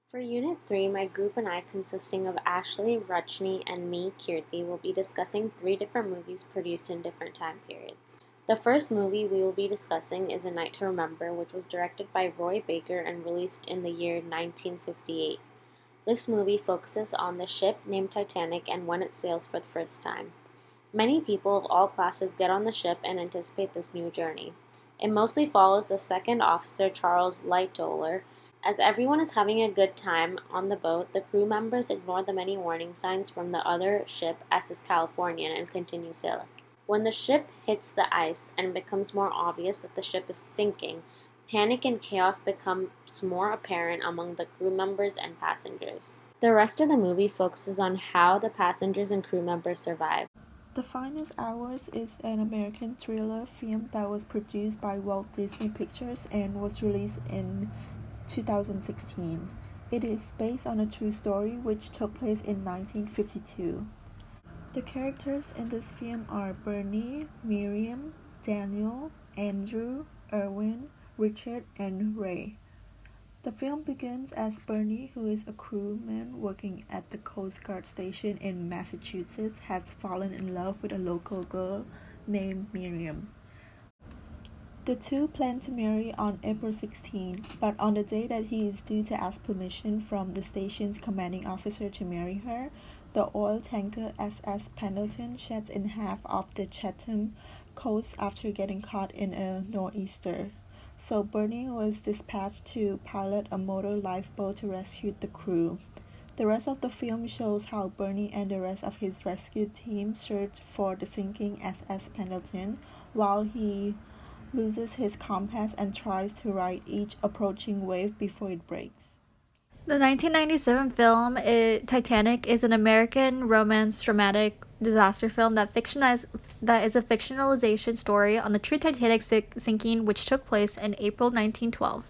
For Unit 3, my group and I, consisting of Ashley, Rachni, and me, Kirti, will be discussing three different movies produced in different time periods. The first movie we will be discussing is A Night to Remember, which was directed by Roy Baker and released in the year 1958. This movie focuses on the ship named Titanic and when it sails for the first time. Many people of all classes get on the ship and anticipate this new journey. It mostly follows the second officer, Charles Lightoller. As everyone is having a good time on the boat, the crew members ignore the many warning signs from the other ship, SS Californian, and continue sailing. When the ship hits the ice and it becomes more obvious that the ship is sinking, panic and chaos becomes more apparent among the crew members and passengers. The rest of the movie focuses on how the passengers and crew members survive. The Finest Hours is an American thriller film that was produced by Walt Disney Pictures and was released in 2016. It is based on a true story which took place in 1952. The characters in this film are Bernie, Miriam, Daniel, Andrew, Erwin, Richard, and Ray. The film begins as Bernie, who is a crewman working at the Coast Guard station in Massachusetts, has fallen in love with a local girl named Miriam. The two plan to marry on April 16, but on the day that he is due to ask permission from the station's commanding officer to marry her, the oil tanker SS Pendleton sheds in half off the Chatham coast after getting caught in a nor'easter. So Bernie was dispatched to pilot a motor lifeboat to rescue the crew. The rest of the film shows how Bernie and the rest of his rescue team search for the sinking SS Pendleton while he loses his compass and tries to ride each approaching wave before it breaks. The 1997 film Titanic is an American romance dramatic disaster film that is a fictionalization story on the true Titanic sinking, which took place in April 1912.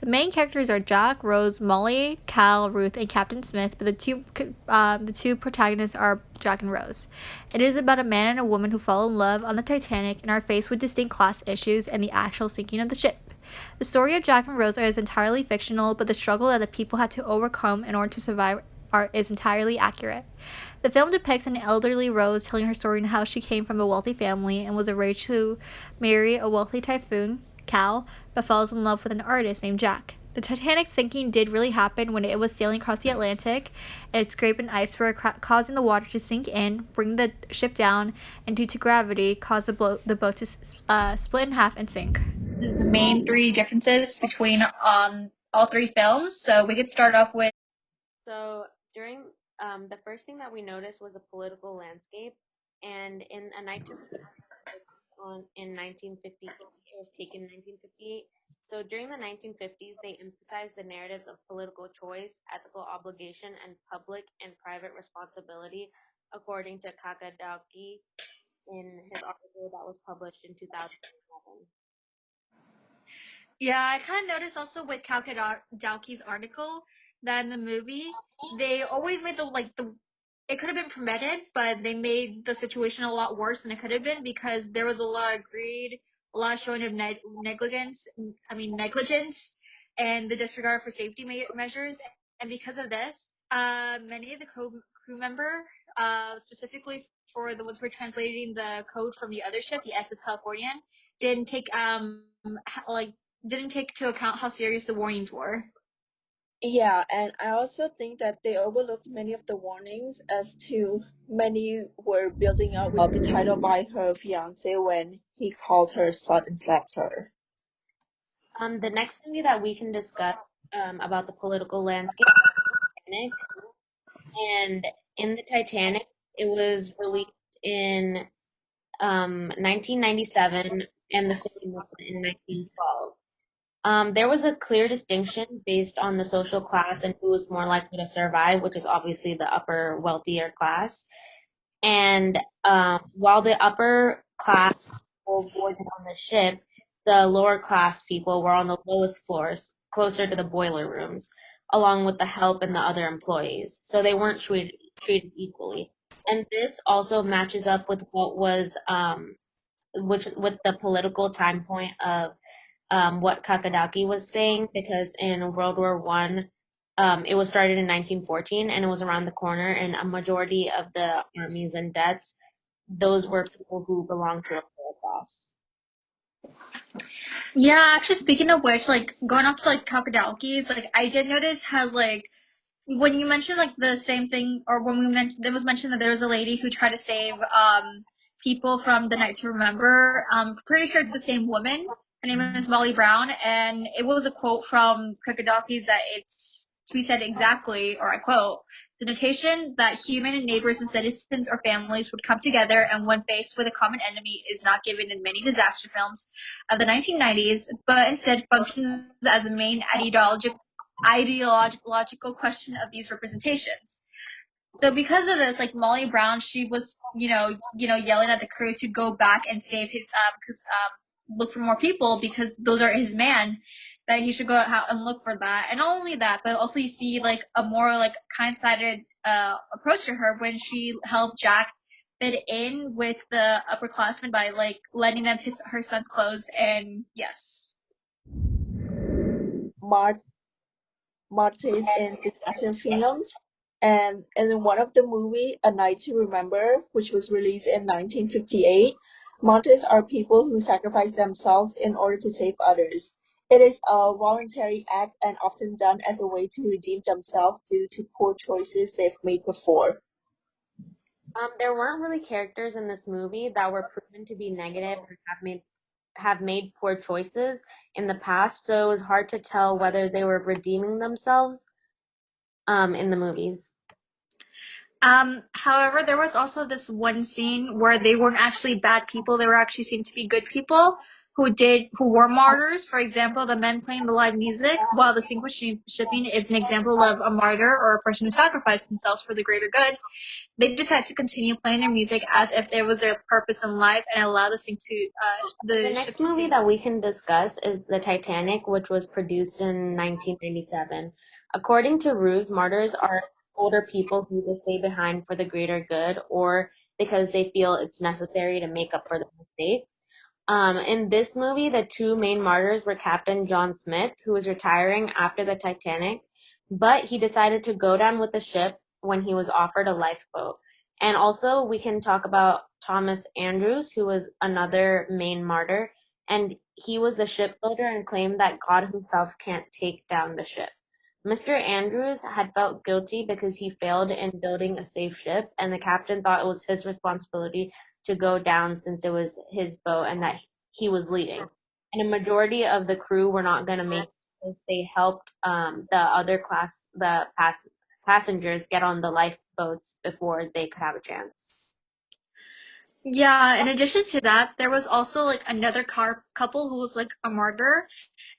The main characters are Jack, Rose, Molly, Cal, Ruth, and Captain Smith, but the two protagonists are Jack and Rose. It is about a man and a woman who fall in love on the Titanic and are faced with distinct class issues and the actual sinking of the ship. The story of Jack and Rose is entirely fictional, but the struggle that the people had to overcome in order to survive is entirely accurate. The film depicts an elderly Rose telling her story and how she came from a wealthy family and was arranged to marry a wealthy typhoon, Cal, but falls in love with an artist named Jack. The Titanic sinking did really happen when it was sailing across the Atlantic, and it scraped an iceberg, causing the water to sink in, bring the ship down, and due to gravity, cause the boat to split in half and sink. The main three differences between all three films. So we could start off with So during the first thing that we noticed was the political landscape, and in A Night to on in 1958, it was taken in 1958. So during the 1950s, they emphasized the narratives of political choice, ethical obligation, and public and private responsibility, according to Kakadaki in his article that was published in 2011. Yeah, I kind of noticed also with Kalkadowski's article that in the movie they always made the it could have been prevented, but they made the situation a lot worse than it could have been because there was a lot of greed, a lot of showing of negligence, and the disregard for safety measures. And because of this, many of the crew member, specifically for the ones who were translating the code from the other ship, the SS Californian, didn't take like didn't take into account how serious the warnings were. Yeah, and I also think that they overlooked many of the warnings as to many were building up with the title by her fiance when he called her slut and slapped her. The next movie that we can discuss about the political landscape is Titanic. And in the Titanic, it was released in 1997, and the film was set in 1912. There was a clear distinction based on the social class and who was more likely to survive, which is obviously the upper, wealthier class. And while the upper class people boarded on the ship, the lower class people were on the lowest floors, closer to the boiler rooms, along with the help and the other employees. So they weren't treated equally. And this also matches up with what was which with the political time point of what Kakadaki was saying, because in World War One, it was started in 1914 and it was around the corner, and a majority of the armies and deaths, those were people who belonged to a lower class. Yeah, actually, speaking of which, like going up to like crocodiles, like I did notice how like when you mentioned like the same thing, or when we mentioned there was mentioned that there was a lady who tried to save people from the Night to Remember. Pretty sure it's the same woman. Her name is Molly Brown, and it was a quote from Crocodiles that it's to be said exactly, or I quote, the notation that human neighbors and citizens or families would come together and when faced with a common enemy is not given in many disaster films of the 1990s, but instead functions as the main ideological question of these representations. So because of this, like Molly Brown, she was, yelling at the crew to go back and save his, look for more people because those are his man. That he should go out and look for that, and not only that, but also you see like a more like kind-sided approach to her when she helped Jack fit in with the upperclassmen by like letting them her son's clothes, and yes. Mart Martes in disaster films. And in one of the movie, A Night to Remember, which was released in 1958, martyrs are people who sacrifice themselves in order to save others. It is a voluntary act and often done as a way to redeem themselves due to poor choices they've made before. There weren't really characters in this movie that were proven to be negative or have made poor choices in the past, so it was hard to tell whether they were redeeming themselves in the movies. However, there was also this one scene where they weren't actually bad people; they were actually seen to be good people who were martyrs. For example, the men playing the live music while the sink was shipping is an example of a martyr or a person who sacrificed themselves for the greater good. They decided to continue playing their music as if it was their purpose in life and allow The the ship next to movie sink. that we can discuss is The Titanic, which was produced in 1997. According to Ruse, martyrs are older people who just stay behind for the greater good or because they feel it's necessary to make up for their mistakes. In this movie, the two main martyrs were Captain John Smith, who was retiring after the Titanic, but he decided to go down with the ship when he was offered a lifeboat. And also, we can talk about Thomas Andrews, who was another main martyr, and he was the shipbuilder and claimed that God himself can't take down the ship. Mr. Andrews had felt guilty because he failed in building a safe ship, and the captain thought it was his responsibility to go down since it was his boat and that he was leading. And a majority of the crew were not going to make it because they helped the other class, the passengers, get on the lifeboats before they could have a chance. Yeah, in addition to that, there was also like another couple who was like a martyr,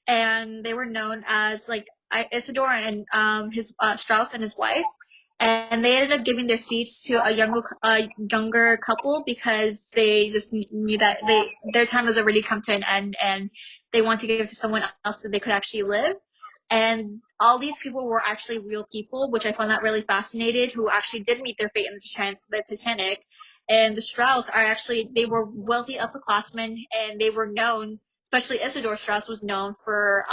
and they were known as like Isidore and his Strauss and his wife, and they ended up giving their seats to a younger couple because they just knew that their time has already come to an end, and they want to give it to someone else so they could actually live. And all these people were actually real people, which I found that really fascinating, who actually did meet their fate in the Titanic. And the Strauss are actually, they were wealthy upperclassmen, and they were known, especially Isidore Strauss was known for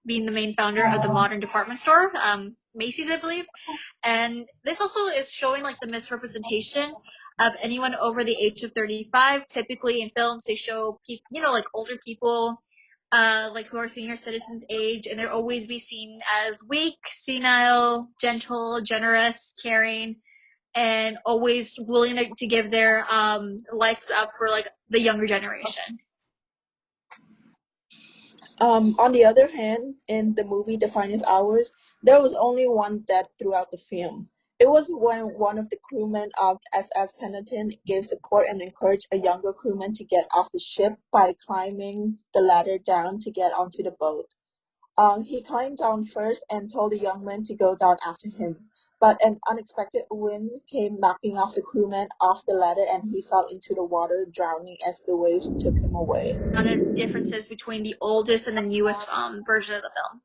being the main founder of the modern department store, Macy's, I believe. And this also is showing like the misrepresentation of anyone over the age of 35. Typically in films, they show people, like older people, like who are senior citizens age, and they'll always be seen as weak, senile, gentle, generous, caring, and always willing to give their lives up for like the younger generation. On the other hand, in the movie The Finest Hours, there was only one death throughout the film. It was when one of the crewmen of SS Pennington gave support and encouraged a younger crewman to get off the ship by climbing the ladder down to get onto the boat. He climbed down first and told the young man to go down after him. But an unexpected wind came knocking off the crewman off the ladder and he fell into the water, drowning as the waves took him away. Differences between the oldest and the newest version of the film.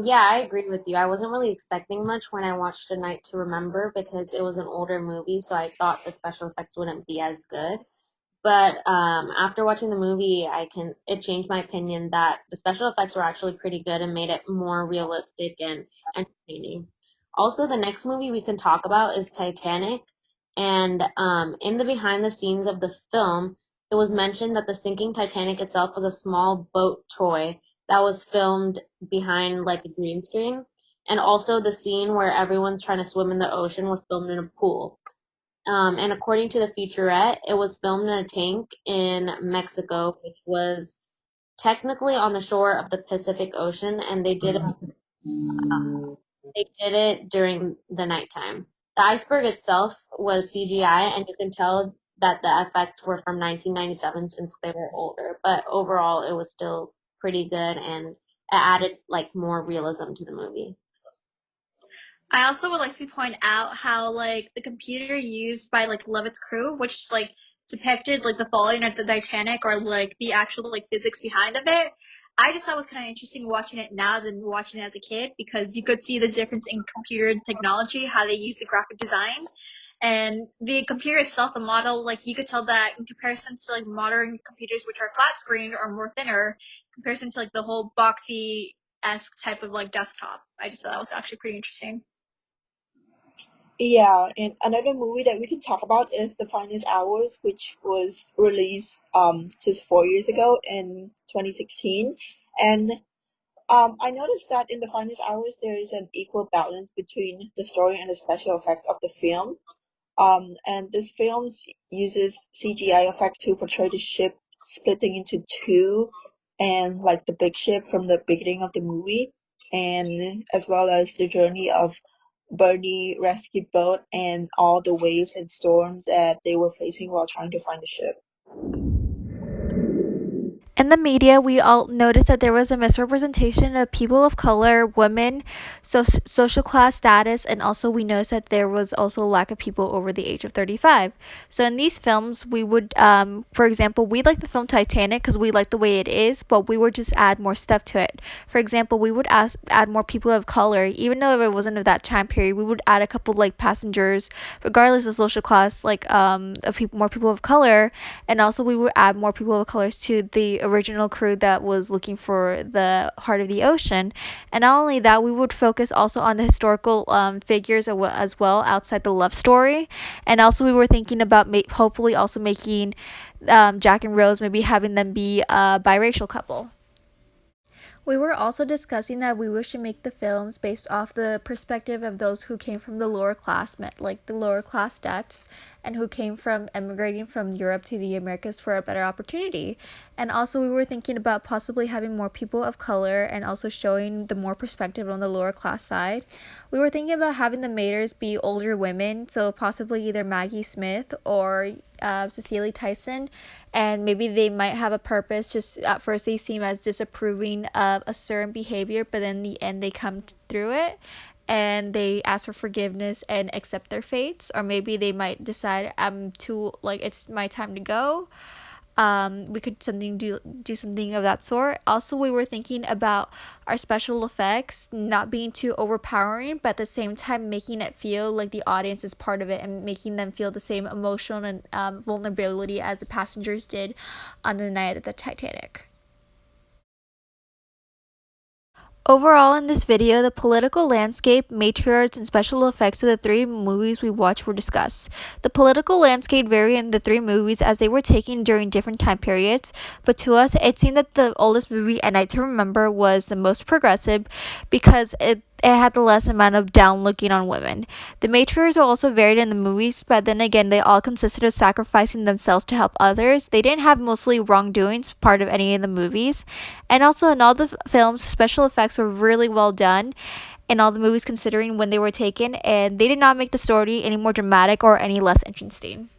Yeah, I agree with you. I wasn't really expecting much when I watched A Night to Remember because it was an older movie, so I thought the special effects wouldn't be as good. But after watching the movie, it changed my opinion that the special effects were actually pretty good and made it more realistic and entertaining. Also, the next movie we can talk about is Titanic, and in the behind the scenes of the film, it was mentioned that the sinking Titanic itself was a small boat toy that was filmed behind like a green screen, and also the scene where everyone's trying to swim in the ocean was filmed in a pool. And according to the featurette, it was filmed in a tank in Mexico, which was technically on the shore of the Pacific Ocean, and they did it during the nighttime. The iceberg itself was CGI, and you can tell that the effects were from 1997 since they were older. But overall, it was still pretty good, and it added like more realism to the movie. I also would like to point out how like the computer used by like Levitt's crew, which like depicted like the falling of the Titanic or like the actual like physics behind of it. I just thought was kind of interesting watching it now than watching it as a kid because you could see the difference in computer technology, how they use the graphic design, and the computer itself, the model. Like you could tell that in comparison to like modern computers, which are flat screened or more thinner, in comparison to like the whole boxy esque type of like desktop. I just thought that was actually pretty interesting. Yeah, and another movie that we can talk about is The Finest Hours, which was released just 4 years ago in 2016. And I noticed that in The Finest Hours there is an equal balance between the story and the special effects of the film. And this film uses CGI effects to portray the ship splitting into two, and like the big ship from the beginning of the movie, and as well as the journey of Bernie rescue boat and all the waves and storms that they were facing while trying to find the ship. In the media, we all noticed that there was a misrepresentation of people of color, women, social class status, and also we noticed that there was also a lack of people over the age of 35. So in these films, we would, for example, we like the film Titanic because we like the way it is, but we would just add more stuff to it. For example, we would add more people of color, even though if it wasn't of that time period, we would add a couple like passengers, regardless of social class, like more people of color, and also we would add more people of colors to the original crew that was looking for the heart of the ocean. And not only that, we would focus also on the historical figures as well outside the love story. And also we were thinking about hopefully also making Jack and Rose, maybe having them be a biracial couple. We were also discussing that we wish to make the films based off the perspective of those who came from the lower class, like the lower class Dutch, and who came from emigrating from Europe to the Americas for a better opportunity. And also, we were thinking about possibly having more people of color and also showing the more perspective on the lower class side. We were thinking about having the maters be older women, so possibly either Maggie Smith or Cecily Tyson, and maybe they might have a purpose. Just at first, they seem as disapproving of a certain behavior, but in the end, they come through it and they ask for forgiveness and accept their fates, or maybe they might decide it's my time to go. We could do something of that sort. Also, we were thinking about our special effects not being too overpowering, but at the same time making it feel like the audience is part of it and making them feel the same emotional and vulnerability as the passengers did on the night of the Titanic. Overall, in this video, the political landscape, matriarchs, and special effects of the three movies we watched were discussed. The political landscape varied in the three movies as they were taken during different time periods, but to us, it seemed that the oldest movie, A Night to Remember, was the most progressive because it had the less amount of down looking on women. The matriarchs are also varied in the movies, but then again, they all consisted of sacrificing themselves to help others. They didn't have mostly wrongdoings part of any of the movies. And also, in all the films, special effects were really well done in all the movies considering when they were taken, and they did not make the story any more dramatic or any less interesting.